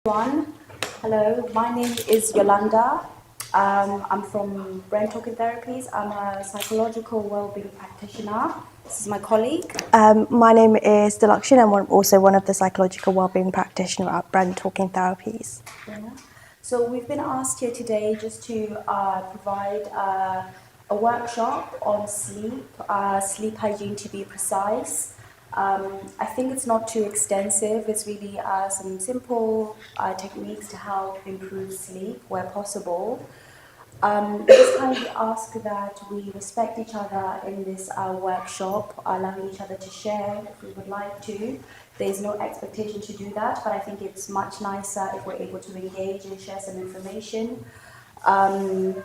Everyone. Hello, my name is Yolanda. I'm from Brain Talking Therapies. I'm a psychological wellbeing practitioner. This is my colleague. My name is Deluction and I'm also one of the psychological wellbeing practitioner at Brand Talking Therapies. Yeah. So we've been asked here today just to provide a workshop on sleep, sleep hygiene to be precise. I think it's not too extensive. It's really some simple techniques to help improve sleep where possible. Just kindly ask that we respect each other in this workshop, allowing each other to share if we would like to. There's no expectation to do that, but I think it's much nicer if we're able to engage and share some information. Um,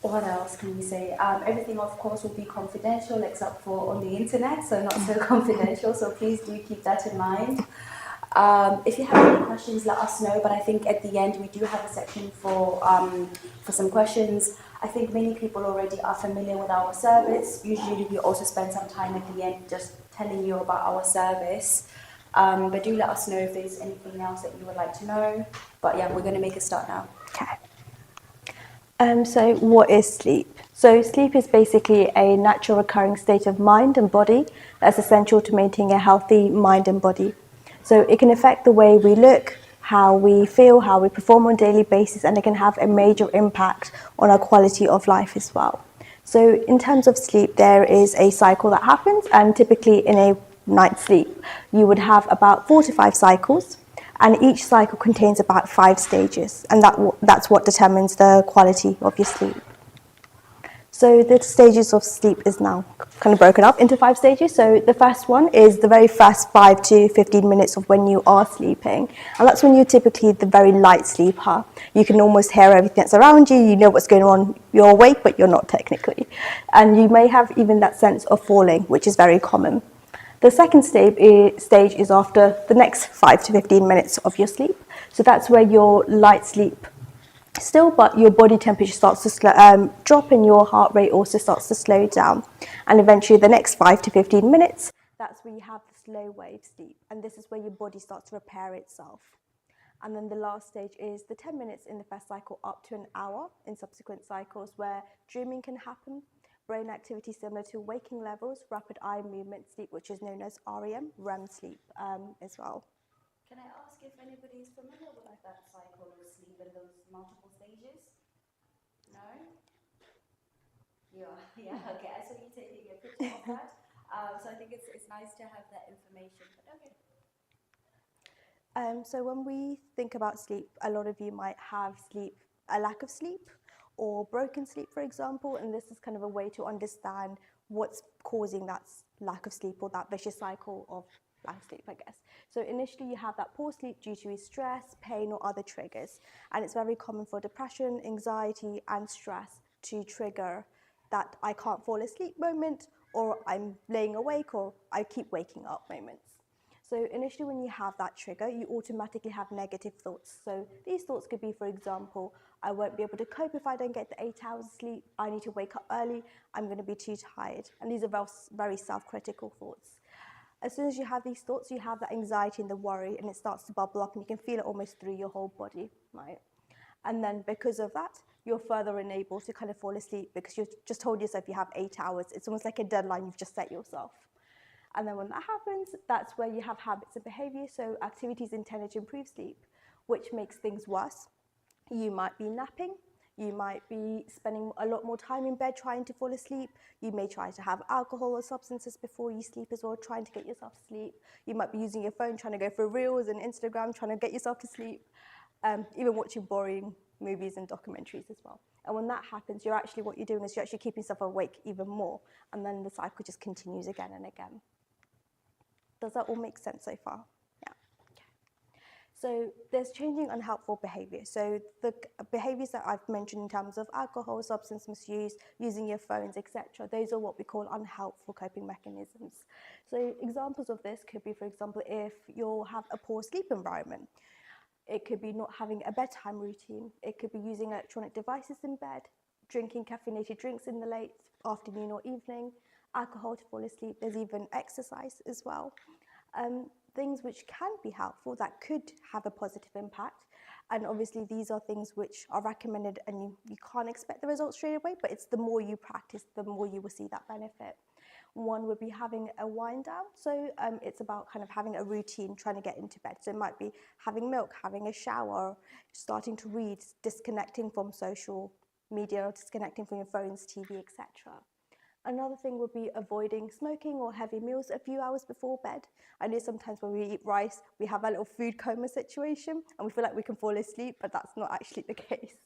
what else can we say? Everything, of course, will be confidential except for on the internet, so not so confidential. So please do keep that in mind. If you have any questions, let us know. But I think at the end we do have a section for some questions. I think many people already are familiar with our service. Usually, we also spend some time at the end just telling you about our service. But do let us know if there's anything else that you would like to know. But yeah, we're going to make a start now. Okay. So what is sleep? So sleep is basically a natural recurring state of mind and body that's essential to maintaining a healthy mind and body. So it can affect the way we look, how we feel, how we perform on a daily basis, and it can have a major impact on our quality of life as well. So in terms of sleep, there is a cycle that happens, and typically in a night's sleep, you would have about 4 to 5 cycles. And each cycle contains about 5 stages, and that's what determines the quality of your sleep. So the stages of sleep is now kind of broken up into 5 stages. So the first one is the very first 5 to 15 minutes of when you are sleeping, and that's when you're typically the very light sleeper. You can almost hear everything that's around you, you know what's going on, you're awake, but you're not technically. And you may have even that sense of falling, which is very common. The second stage is after the next 5 to 15 minutes of your sleep. So that's where your light sleep still, but your body temperature starts to drop and your heart rate also starts to slow down. And eventually the next 5 to 15 minutes, that's where you have the slow wave sleep. And this is where your body starts to repair itself. And then the last stage is the 10 minutes in the first cycle up to an hour in subsequent cycles where dreaming can happen, brain activity similar to waking levels, rapid eye movement sleep, which is known as REM sleep as well. Can I ask if anybody is familiar with that cycle of sleep and those multiple stages? No? Yeah, okay. I saw you taking a picture of that. So I think it's nice to have that information. But okay. So when we think about sleep, a lot of you might have a lack of sleep or broken sleep, for example, and this is kind of a way to understand what's causing that lack of sleep or that vicious cycle of lack of sleep, I guess. So initially you have that poor sleep due to stress, pain or other triggers, and it's very common for depression, anxiety and stress to trigger that I can't fall asleep moment, or I'm laying awake, or I keep waking up moments. So initially when you have that trigger, you automatically have negative thoughts. So these thoughts could be, for example, I won't be able to cope if I don't get the 8 hours of sleep, I need to wake up early, I'm going to be too tired. And these are very self-critical thoughts. As soon as you have these thoughts, you have that anxiety and the worry, and it starts to bubble up, and you can feel it almost through your whole body, right? And then because of that, you're further unable to kind of fall asleep because you've just told yourself you have 8 hours. It's almost like a deadline you've just set yourself. And then when that happens, that's where you have habits and behavior, so activities intended to improve sleep, which makes things worse. You might be napping, you might be spending a lot more time in bed trying to fall asleep, you may try to have alcohol or substances before you sleep as well, trying to get yourself to sleep. You might be using your phone, trying to go for reels and Instagram, trying to get yourself to sleep, even watching boring movies and documentaries as well. And when that happens, what you're doing is you're actually keeping yourself awake even more, and then the cycle just continues again and again. Does that all make sense so far? Yeah. Okay. So there's changing unhelpful behavior. So the behaviors that I've mentioned in terms of alcohol, substance misuse, using your phones, etc., those are what we call unhelpful coping mechanisms. So examples of this could be, for example, if you have a poor sleep environment. It could be not having a bedtime routine. It could be using electronic devices in bed, drinking caffeinated drinks in the late afternoon or evening, alcohol to fall asleep. There's even exercise as well. Things which can be helpful that could have a positive impact. And obviously these are things which are recommended and you can't expect the results straight away, but it's the more you practice, the more you will see that benefit. One would be having a wind down. So it's about kind of having a routine, trying to get into bed. So it might be having milk, having a shower, starting to read, disconnecting from social media, disconnecting from your phones, TV, etc. Another thing would be avoiding smoking or heavy meals a few hours before bed. I know sometimes when we eat rice, we have a little food coma situation and we feel like we can fall asleep, but that's not actually the case.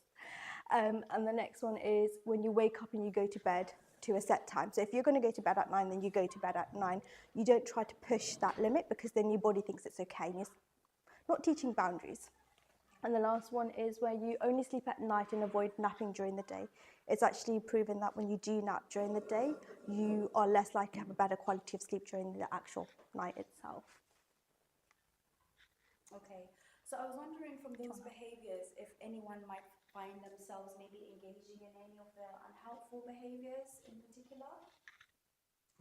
And the next one is when you wake up and you go to bed to a set time. So if you're going to go to bed at 9, then you go to bed at 9. You don't try to push that limit because then your body thinks it's okay and you're not teaching boundaries. And the last one is where you only sleep at night and avoid napping during the day. It's actually proven that when you do nap during the day, you are less likely to have a better quality of sleep during the actual night itself. Okay, so I was wondering from those behaviors if anyone might find themselves maybe engaging in any of the unhelpful behaviors in particular?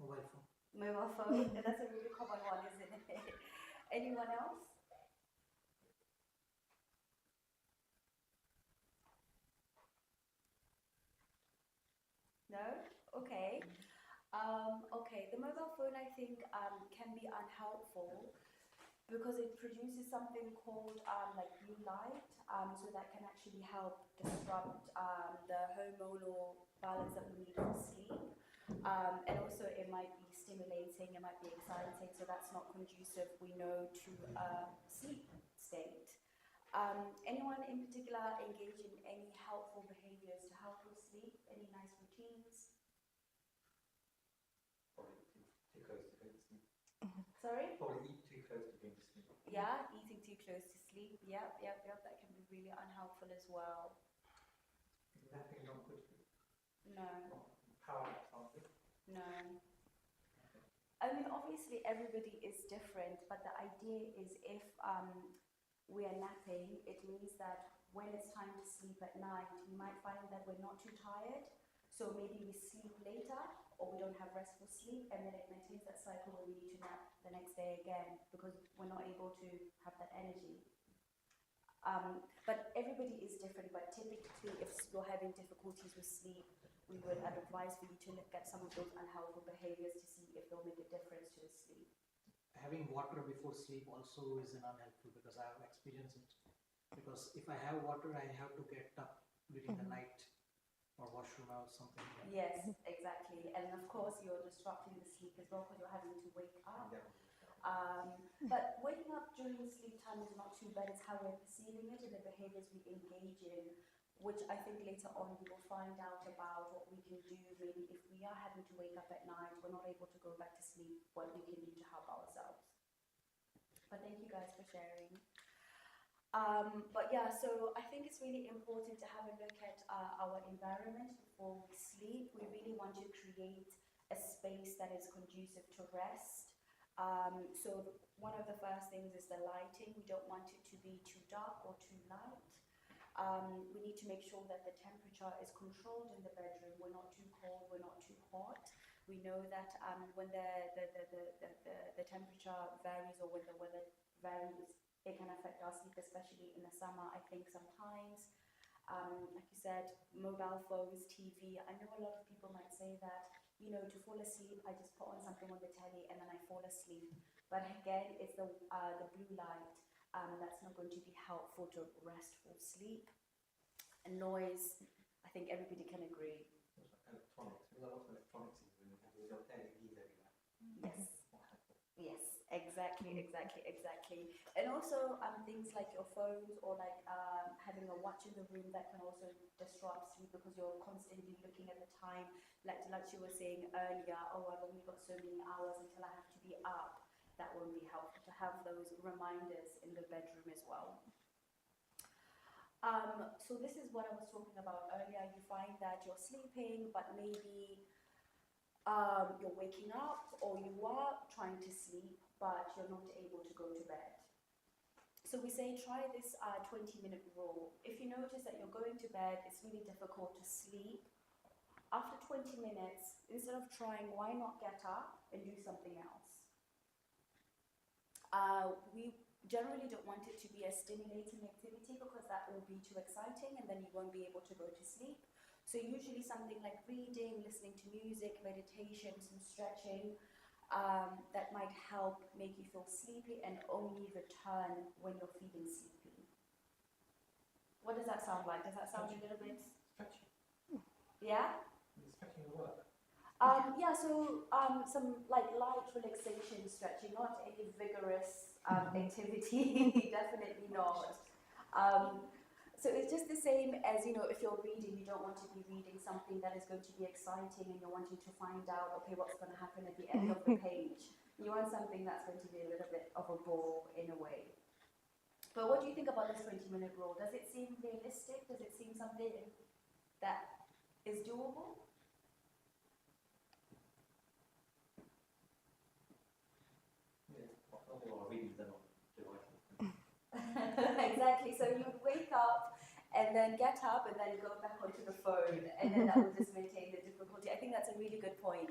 Mobile phone. Mobile phone, that's a really common one, isn't it? Anyone else? No? Okay. Okay, the mobile phone I think can be unhelpful because it produces something called like blue light, so that can actually help disrupt the hormonal balance that we need for sleep. And also it might be stimulating, it might be exciting, so that's not conducive, we know, to a sleep state. Anyone in particular engage in any helpful behaviors to help with sleep? Any nice routines? Probably too close to going to sleep. Sorry? Probably eat too close to going to sleep. Yeah, eating too close to sleep. Yep, that can be really unhelpful as well. Napping not good for you. No, Power nap something. no. I mean, obviously everybody is different, but the idea is if we are napping, it means that when it's time to sleep at night, we might find that we're not too tired, so maybe we sleep later or we don't have restful sleep, and then it maintains that cycle where we need to nap the next day again because we're not able to have that energy. But everybody is different, but typically if you're having difficulties with sleep, we would advise for you to look at some of those unhelpful behaviors to see if they'll make a difference to the sleep. Having water before sleep also is an unhelpful because I have experienced it. Because if I have water, I have to get up during the night or washroom or something. Yes, exactly. And of course, you're disrupting the sleep as well because you're having to wake up. Yeah. But waking up during the sleep time is not too bad. It's how we're perceiving it and the behaviors we engage in, which I think later on we will find out about what we can do. Maybe if we are having to wake up at night, we're not able to go back to sleep, what we can do to help ourselves. But thank you guys for sharing. But yeah, so I think it's really important to have a look at our environment before we sleep. We really want to create a space that is conducive to rest. So one of the first things is the lighting. We don't want it to be too dark or too light. We need to make sure that the temperature is controlled in the bedroom. We're not too cold, we're not too hot. We know that when the temperature varies or when the weather varies, it can affect our sleep, especially in the summer. I think sometimes, like you said, mobile phones, TV. I know a lot of people might say that, you know, to fall asleep, I just put on something on the telly and then I fall asleep. But again, it's the blue light that's not going to be helpful to restful sleep. And noise, I think everybody can agree. Electronics. There's a lot of electronics when you have those LEDs everywhere. Yes. Yes, exactly. And also things like your phones or like having a watch in the room that can also disrupt sleep because you're constantly looking at the time. Like you were saying earlier, oh, I've only got so many hours until I have to be up. That won't be helpful to have those reminders in the bedroom as well. So this is what I was talking about earlier. You find that you're sleeping, but maybe you're waking up or you are trying to sleep, but you're not able to go to bed. So we say try this 20-minute rule. If you notice that you're going to bed, it's really difficult to sleep. After 20 minutes, instead of trying, why not get up and do something else? We generally don't want it to be a stimulating activity because that will be too exciting and then you won't be able to go to sleep. So usually something like reading, listening to music, meditation, some stretching, that might help make you feel sleepy and only return when you're feeling sleepy. What does that sound like? Does that sound a little bit? Stretching. Yeah? The stretching will work. Yeah, so some like light relaxation stretching, not any vigorous activity, definitely not. So it's just the same as, you know, if you're reading, you don't want to be reading something that is going to be exciting and you're wanting to find out, okay, what's going to happen at the end of the page. You want something that's going to be a little bit of a bore in a way. But what do you think about this 20-minute rule? Does it seem realistic? Does it seem something that is doable? Not all our readings are not devices. Exactly. So you would wake up and then get up and then go back onto the phone, and then that will just maintain the difficulty. I think that's a really good point.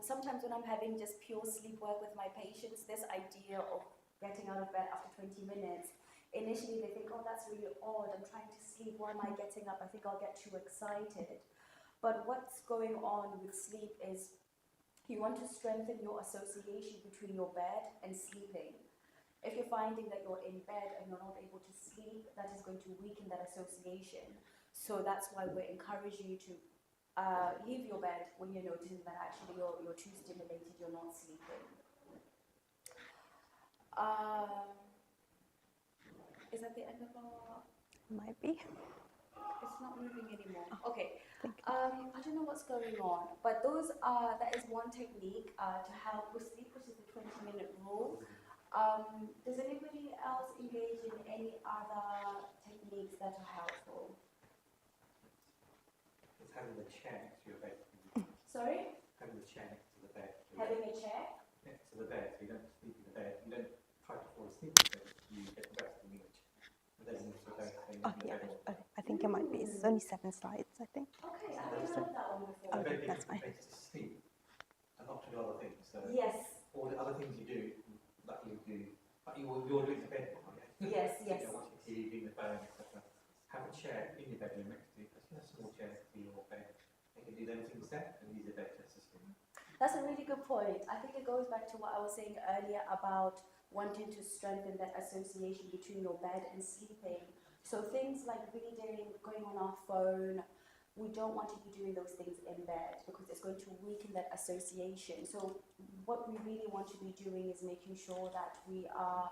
Sometimes when I'm having just pure sleep work with my patients, this idea of getting out of bed after 20 minutes, initially they think, oh, that's really odd. I'm trying to sleep. Why am I getting up? I think I'll get too excited. But what's going on with sleep is you want to strengthen your association between your bed and sleeping. If you're finding that you're in bed and you're not able to sleep, that is going to weaken that association. So that's why we're encouraging you to leave your bed when you're noticing that actually you're too stimulated, you're not sleeping. Is that the end of our... Might be. It's not moving anymore. Okay. Thank you. I don't know what's going on, but that is one technique to help with sleep, which is the 20-minute rule. Does anybody else engage in any other techniques that are helpful? It's having the chair next to your bed. Sorry? Having the chair next to the bed. Having a chair? Next to the bed, so you don't sleep in the bed. You don't try to fall asleep in the bed. You get rest in the image. And then you go back and Oh, yeah. Okay. I think it might be. It's only 7 slides, I think. Okay, I haven't heard that one before. The Okay, bed that's is the fine. place to sleep and not to do other things. So Yes, all the other things you do, that you do, but you're doing the bed. yes, yes. You're watching TV, doing the phone, etc. Have a chair in your bedroom next to you. A small chair next to your bed. You can do them things there and use the bed just to sleep. That's a really good point. I think it goes back to what I was saying earlier about wanting to strengthen that association between your bed and sleeping. So things like reading, going on our phone, we don't want to be doing those things in bed because it's going to weaken that association. So what we really want to be doing is making sure that we are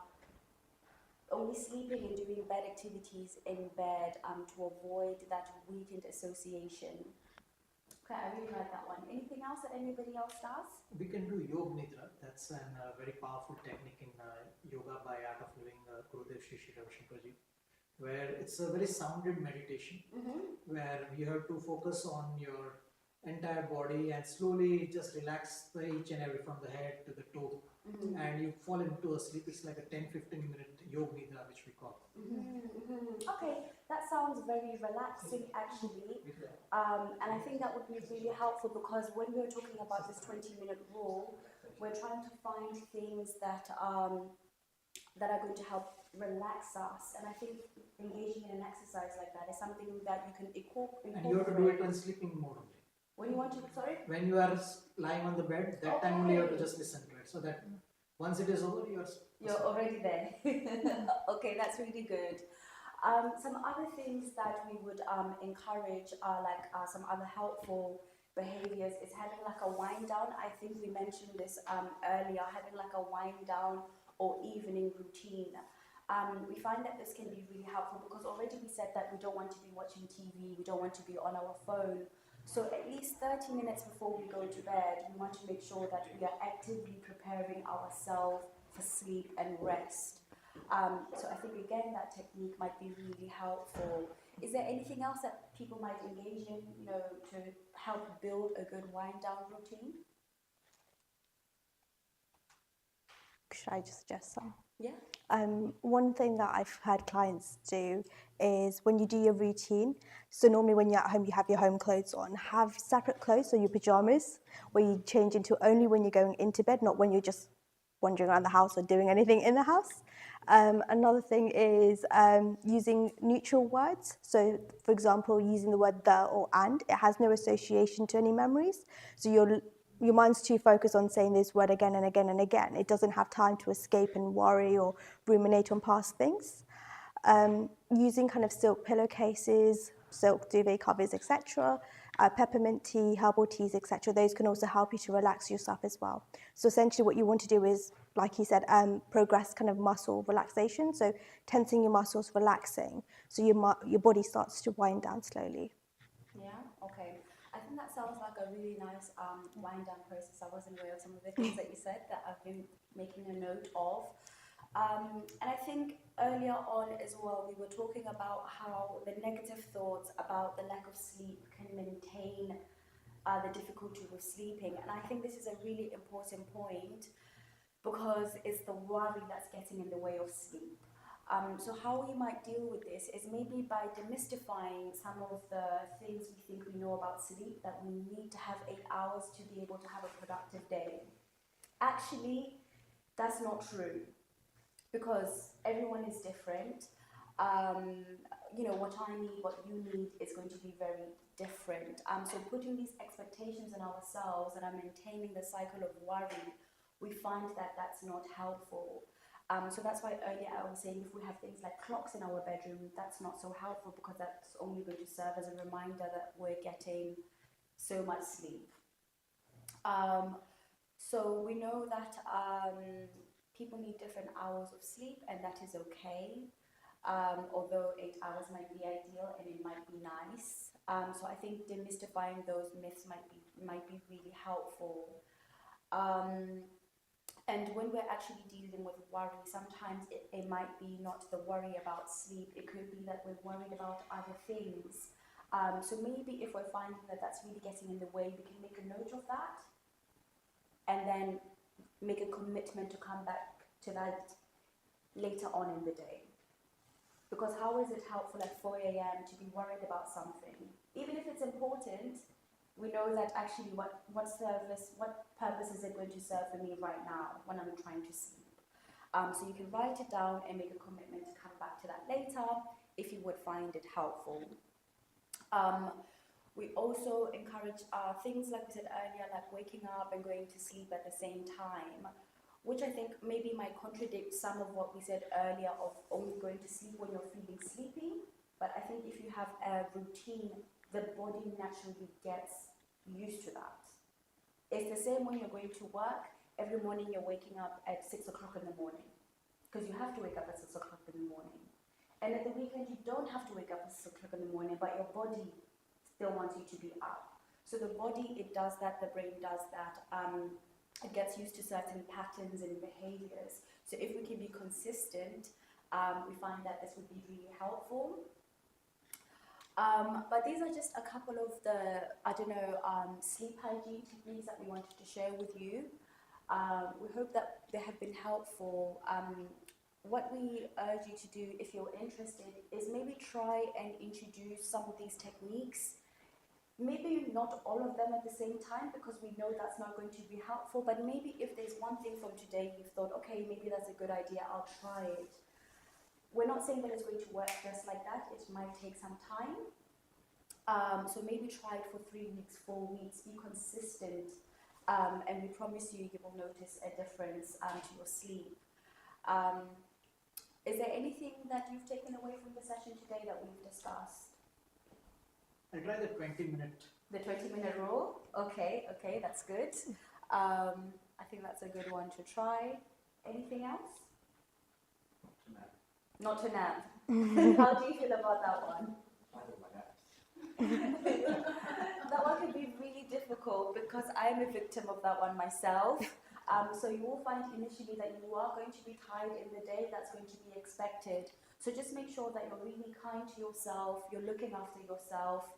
only sleeping and doing bed activities in bed to avoid that weakened association. Okay, I really like that one. Anything else that anybody else does? We can do Yoga Nidra. That's a very powerful technique in yoga by Art of Living, Gurudev Shri Shri Ravi Shankarji, where it's a very sounded meditation, where you have to focus on your entire body and slowly just relax each and every from the head to the toe, and you fall into a sleep. It's like a 10-15 minute Yoga Nidra, which we call. Okay, that sounds very relaxing actually, and I think that would be really helpful because when we're talking about this 20-minute rule, we're trying to find things that that are going to help relax us, and I think engaging in an exercise like that is something that you can incorporate. And you have to do it on sleeping mode only. When you want to, sorry? When you are lying on the bed, that time only you have to just listen to it, so that once it is over, you're already there. Okay, that's really good. Some other things that we would encourage are like some other helpful behaviors is having like a wind down. I think we mentioned this earlier, having like a wind down or evening routine. We find that this can be really helpful because already we said that we don't want to be watching TV, we don't want to be on our phone. So at least 30 minutes before we go to bed, we want to make sure that we are actively preparing ourselves for sleep and rest. So I think again that technique might be really helpful. Is there anything else that people might engage in, you know, to help build a good wind down routine? Should I just suggest some? Yeah. One thing that I've had clients do is when you do your routine, so normally when you're at home, you have your home clothes on, have separate clothes, so your pajamas, where you change into only when you're going into bed, not when you're just wandering around the house or doing anything in the house. Another thing is using neutral words. So, for example, using the word the or and, it has no association to any memories. So your mind's too focused on saying this word again and again and again. It doesn't have time to escape and worry or ruminate on past things. Using kind of silk pillowcases, silk duvet covers, etc., peppermint tea, herbal teas, etc. Those can also help you to relax yourself as well. So essentially what you want to do is, like you said, progress kind of muscle relaxation. So tensing your muscles, relaxing, so your body starts to wind down slowly. Yeah, okay. I think that sounds like a really nice wind down process. I wasn't aware of some of the things that you said that I've been making a note of. And I think earlier on as well, we were talking about how the negative thoughts about the lack of sleep can maintain the difficulty with sleeping. And I think this is a really important point because it's the worry that's getting in the way of sleep. So how we might deal with this is maybe by demystifying some of the things we think we know about sleep, that we need to have 8 hours to be able to have a productive day. Actually, that's not true, because everyone is different. What I need, what you need is going to be very different. So putting these expectations on ourselves and maintaining the cycle of worry, we find that that's not helpful. So that's why earlier I was saying if we have things like clocks in our bedroom, that's not so helpful, because that's only going to serve as a reminder that we're getting so much sleep. So we know that people need different hours of sleep, and that is okay. Although 8 hours might be ideal and it might be nice. So I think demystifying those myths might be really helpful. And when we're actually dealing with worry, sometimes it might be not the worry about sleep. It could be that we're worried about other things. So maybe if we're finding that that's really getting in the way, we can make a note of that and then make a commitment to come back to that later on in the day. Because how is it helpful at 4 a.m. to be worried about something? Even if it's important, we know that actually what purpose is it going to serve for me right now when I'm trying to sleep? So you can write it down and make a commitment to come back to that later if you would find it helpful. We also encourage things like we said earlier, like waking up and going to sleep at the same time, which I think maybe might contradict some of what we said earlier of only going to sleep when you're feeling sleepy. But I think if you have a routine, the body naturally gets used to that. It's the same when you're going to work. Every morning you're waking up at 6 o'clock in the morning, because you have to wake up at 6 o'clock in the morning. And at the weekend you don't have to wake up at 6 o'clock in the morning, but your body still wants you to be up. So the body, it does that, the brain does that. It gets used to certain patterns and behaviors. So if we can be consistent, we find that this would be really helpful. But these are just a couple of the, sleep hygiene techniques that we wanted to share with you. We hope that they have been helpful. What we urge you to do, if you're interested, is maybe try and introduce some of these techniques. Maybe not all of them at the same time, because we know that's not going to be helpful, but maybe if there's one thing from today you've thought, okay, maybe that's a good idea, I'll try it. We're not saying that it's going to work just like that. It might take some time. So maybe try it for 3 weeks, 4 weeks, be consistent, and we promise you will notice a difference to your sleep. Is there anything that you've taken away from the session today that we've discussed? I try the 20-minute. The 20-minute rule? Okay, that's good. I think that's a good one to try. Anything else? Not to nap. How do you feel about that one? I don't like that. That one can be really difficult, because I'm a victim of that one myself. So you will find initially that you are going to be tired in the day. That's going to be expected. So just make sure that you're really kind to yourself, you're looking after yourself,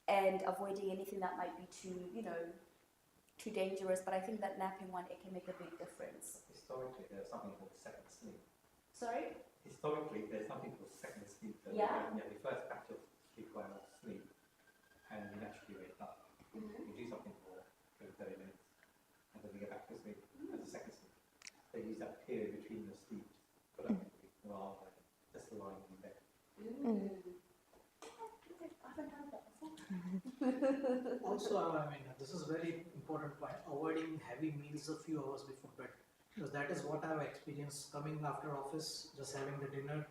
and avoiding anything that might be too dangerous. But I think that napping one, it can make a big difference. Historically, there's something called second sleep. Sorry? Historically, there's something called second sleep. Yeah. You have your first batch of people who are sleep, and you naturally wake up. You do something for 30 minutes, and then you get back to sleep as a second sleep. So you use that period between the sleep productively rather than just lying in bed. I haven't heard that before. Also, I mean, this is very important point, avoiding heavy meals a few hours before bed. Because that is what I've experienced coming after office, just having the dinner,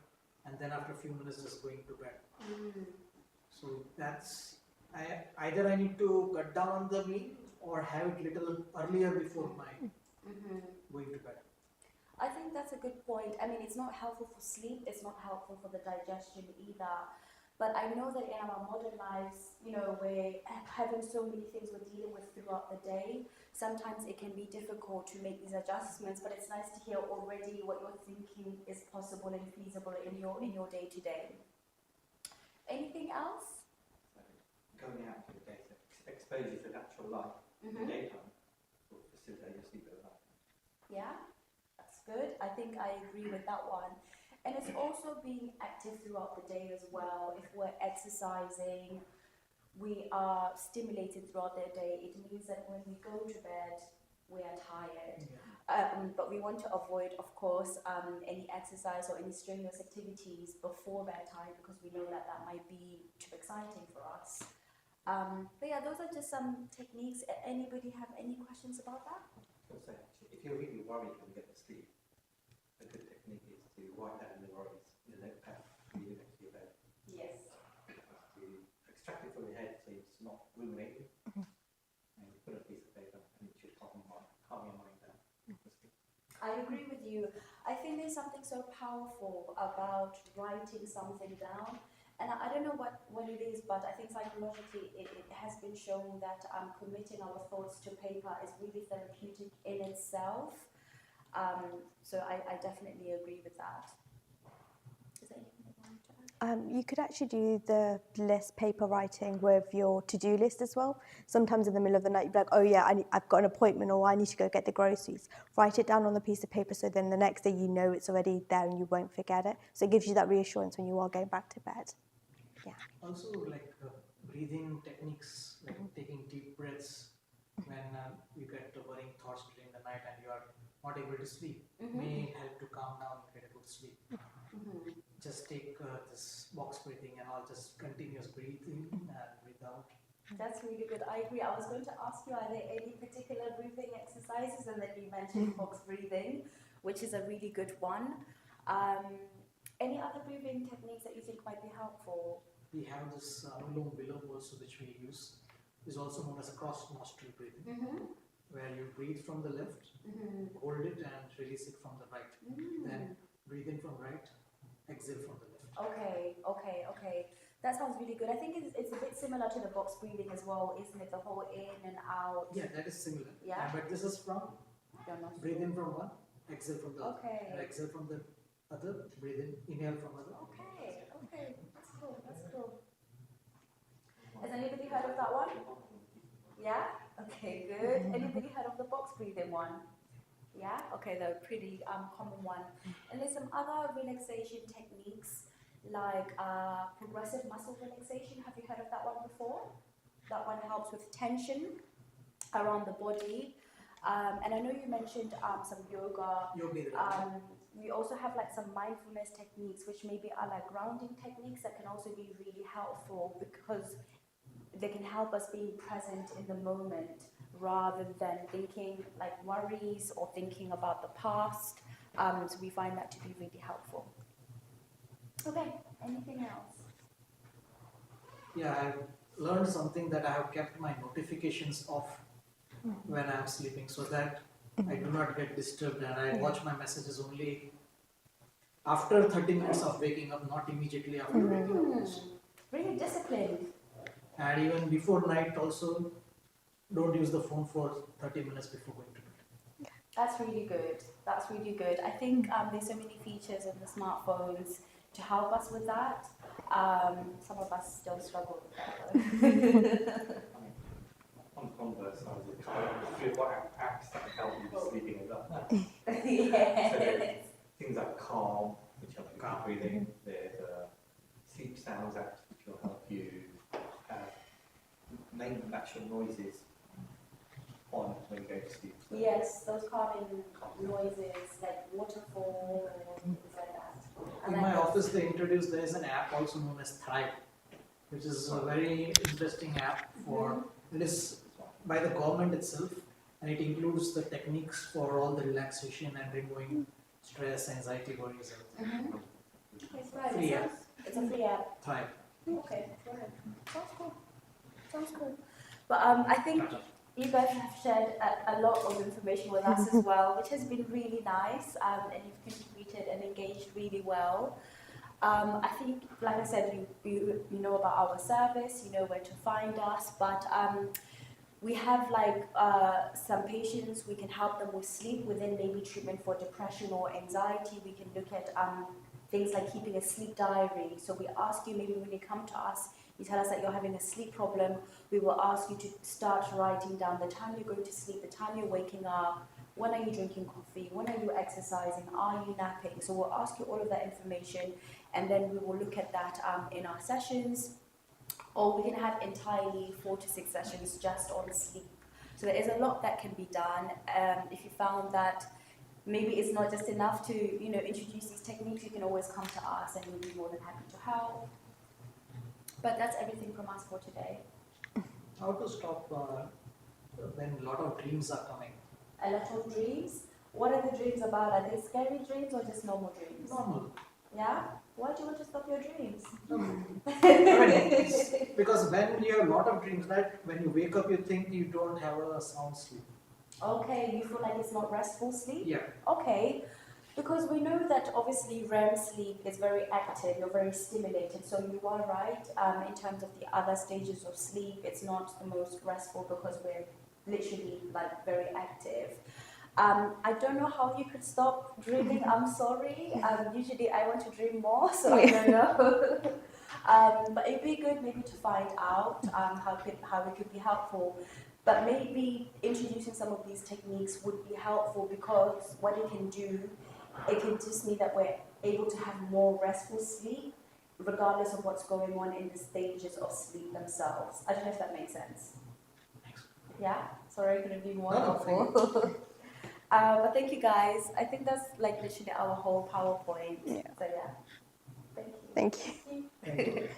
and then after a few minutes just going to bed. So that's, either I need to cut down on the meal or have it little earlier before my going to bed. I think that's a good point. I mean, it's not helpful for sleep, it's not helpful for the digestion either. But I know that in our modern lives, you know, we're having so many things we're dealing with throughout the day. Sometimes it can be difficult to make these adjustments, but it's nice to hear already what you're thinking is possible and feasible in your day to day. Anything else? So going out to the day, so exposure to natural light in the daytime will facilitate your sleep at night. Yeah, that's good. I think I agree with that one. And it's also being active throughout the day as well. If we're exercising, we are stimulated throughout the day. It means that when we go to bed, we are tired. But we want to avoid, of course, any exercise or any strenuous activities before bedtime because we know that that might be too exciting for us. But yeah, those are just some techniques. Anybody have any questions about that? So if you're really worried when you get to sleep, a good technique is to write down your worries in a notepad leading next to your bed. Yes. To extract it from your head so it's not ruminating. And you put a piece of paper and it should calm your mind down. I agree with you. I think there's something so powerful about writing something down. And I don't know what it is, but I think psychologically it has been shown that committing our thoughts to paper is really therapeutic in itself. So I definitely agree with that. Is there anything you want to add? You could actually do the list paper writing with your to-do list as well. Sometimes in the middle of the night, you'd be like, oh yeah, I've got an appointment or I need to go get the groceries. Write it down on the piece of paper so then the next day you know it's already there and you won't forget it. So it gives you that reassurance when you are going back to bed. Yeah. Also, like breathing techniques, like taking deep breaths when you get worrying thoughts during the night and you are not able to sleep, may help to calm down and get a good sleep. Just take this box breathing and all, just continuous breathing and breathe out. That's really good. I agree. I was going to ask you, are there any particular breathing exercises? And then you mentioned box breathing, which is a really good one. Any other breathing techniques that you think might be helpful? We have this Anulom Vilom also, which we use, is also known as cross nostril breathing, where you breathe from the left, hold it and release it from the right. Then breathe in from right, exhale from the left. Okay. That sounds really good. I think it's a bit similar to the box breathing as well, isn't it? The whole in and out. Yeah, that is similar. Yeah. But this is from breathe in from one, exhale from the other. Okay. And exhale from the other, breathe in, inhale from other. Okay. That's cool. Has anybody heard of that one? Yeah? Okay, good. Anybody heard of the box breathing one? Yeah? Okay, they're a pretty common one. And there's some other relaxation techniques like progressive muscle relaxation. Have you heard of that one before? That one helps with tension around the body. And I know you mentioned some yoga. We also have like some mindfulness techniques, which maybe are like grounding techniques that can also be really helpful because they can help us being present in the moment rather than thinking like worries or thinking about the past. So we find that to be really helpful. Okay, anything else? Yeah, I've learned something that I have kept my notifications off when I'm sleeping so that I do not get disturbed and I watch my messages only after 30 minutes of waking up, not immediately after waking up. Really disciplined. And even before night also, don't use the phone for 30 minutes before going to bed. That's really good. I think there's so many features in the smartphones to help us with that. Some of us still struggle with that though. On the converse side, there's 3 or 4 apps that can help you with sleeping as well. Yes. So there's things like Calm, which help you with breathing. There's Sleep Sounds app, which will help you name natural noises on when you go to sleep. Yes, those calming noises like waterfall or things like that. I In like my those. office, they introduced there is an app also known as Thrive, which is a very interesting app for it is by the government itself, and it includes the techniques for all the relaxation and removing stress, anxiety, worries, everything. Okay, it's right. Free app. It's a free app. Thrive. Okay, go ahead. Sounds cool. Sounds cool. But I think you guys have shared a lot of information with us as well, which has been really nice, and you've contributed and engaged really well. I think, like I said, you know about our service, you know where to find us, but we have like some patients, we can help them with sleep within maybe treatment for depression or anxiety. We can look at things like keeping a sleep diary. So we ask you, maybe when you come to us, you tell us that you're having a sleep problem, we will ask you to start writing down the time you're going to sleep, the time you're waking up, when are you drinking coffee, when are you exercising, are you napping? So we'll ask you all of that information, and then we will look at that in our sessions, or we can have entirely 4 to 6 sessions just on sleep. So there is a lot that can be done. If you found that maybe it's not just enough to introduce these techniques, you can always come to us and we'll be more than happy to help. But that's everything from us for today. How to stop when a lot of dreams are coming? A lot of dreams. What are the dreams about? Are they scary dreams or just normal dreams? Normal. Yeah? Why do you want to stop your dreams? Because when you have a lot of dreams, that when you wake up, you think you don't have a sound sleep. Okay, you feel like it's not restful sleep? Yeah. Okay, because we know that obviously REM sleep is very active, you're very stimulated, so you are right. In terms of the other stages of sleep, it's not the most restful because we're literally like very active. I don't know how you could stop dreaming, I'm sorry. Usually I want to dream more, so I don't know. But it'd be good maybe to find out how it could be helpful. But maybe introducing some of these techniques would be helpful, because what it can do, it can just mean that we're able to have more restful sleep, regardless of what's going on in the stages of sleep themselves. I don't know if that makes sense. Yeah? Sorry, I couldn't be more helpful. But thank you guys. I think that's like literally our whole PowerPoint. Yeah. So yeah. Thank you. Thank you. Thank you.